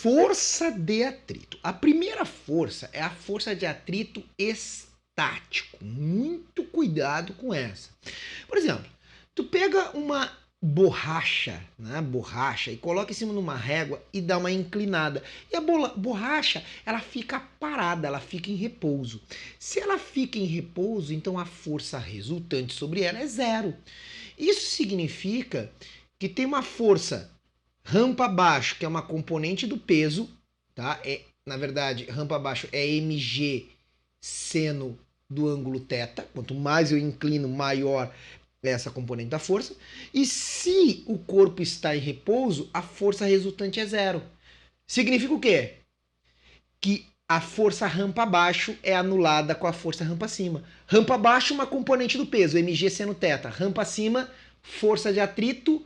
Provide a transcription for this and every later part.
Força de atrito. A primeira força é a força de atrito estático. Muito cuidado com essa. Por exemplo, tu pega uma borracha, né, borracha, e coloca em cima de uma régua e dá uma inclinada. E a borracha, ela fica parada, ela fica em repouso. Se ela fica em repouso, então a força resultante sobre ela é zero. Isso significa que tem uma força rampa abaixo, que é uma componente do peso, tá? Na verdade, rampa abaixo é mg seno do ângulo θ. Quanto mais eu inclino, maior é essa componente da força. E se o corpo está em repouso, a força resultante é zero. Significa o quê? Que a força rampa abaixo é anulada com a força rampa acima. Rampa abaixo, uma componente do peso, mg seno θ. Rampa acima, força de atrito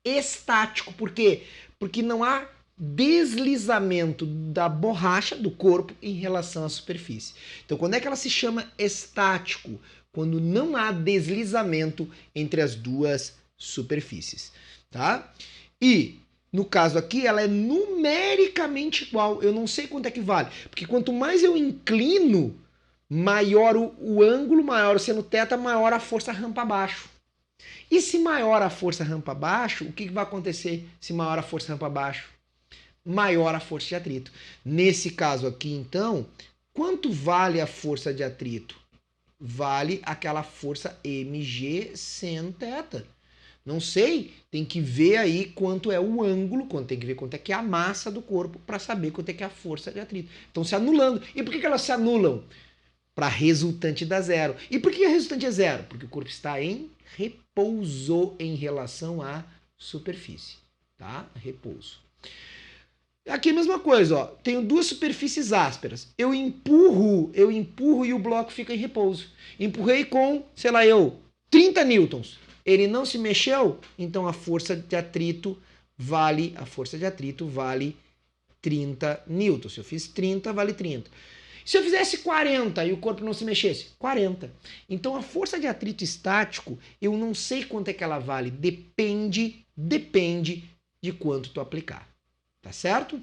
estático. Por quê? Porque não há deslizamento da borracha, do corpo, em relação à superfície. Então, quando é que ela se chama estático? Quando não há deslizamento entre as duas superfícies, tá? E, no caso aqui, ela é numericamente igual. Eu não sei quanto é que vale, porque quanto mais eu inclino, maior o ângulo, maior o seno θ, maior a força rampa abaixo. E se maior a força rampa abaixo, o que vai acontecer se maior a força rampa abaixo? Maior a força de atrito. Nesse caso aqui, então, quanto vale a força de atrito? Vale aquela força mg seno θ. Não sei, tem que ver aí quanto é o ângulo, tem que ver quanto é que é a massa do corpo para saber quanto é que é a força de atrito. Estão se anulando. E por que elas se anulam? Para a resultante dar zero. E por que a resultante é zero? Porque o corpo está em repouso em relação à superfície, tá? Repouso. Aqui a mesma coisa, ó. Tenho duas superfícies ásperas. Eu empurro e o bloco fica em repouso. Empurrei com, sei lá, 30 newtons. Ele não se mexeu, então a força de atrito vale 30 newtons. Se eu fiz 30, vale 30. Se eu fizesse 40 e o corpo não se mexesse, 40. Então a força de atrito estático, eu não sei quanto é que ela vale. Depende de quanto tu aplicar. Tá certo?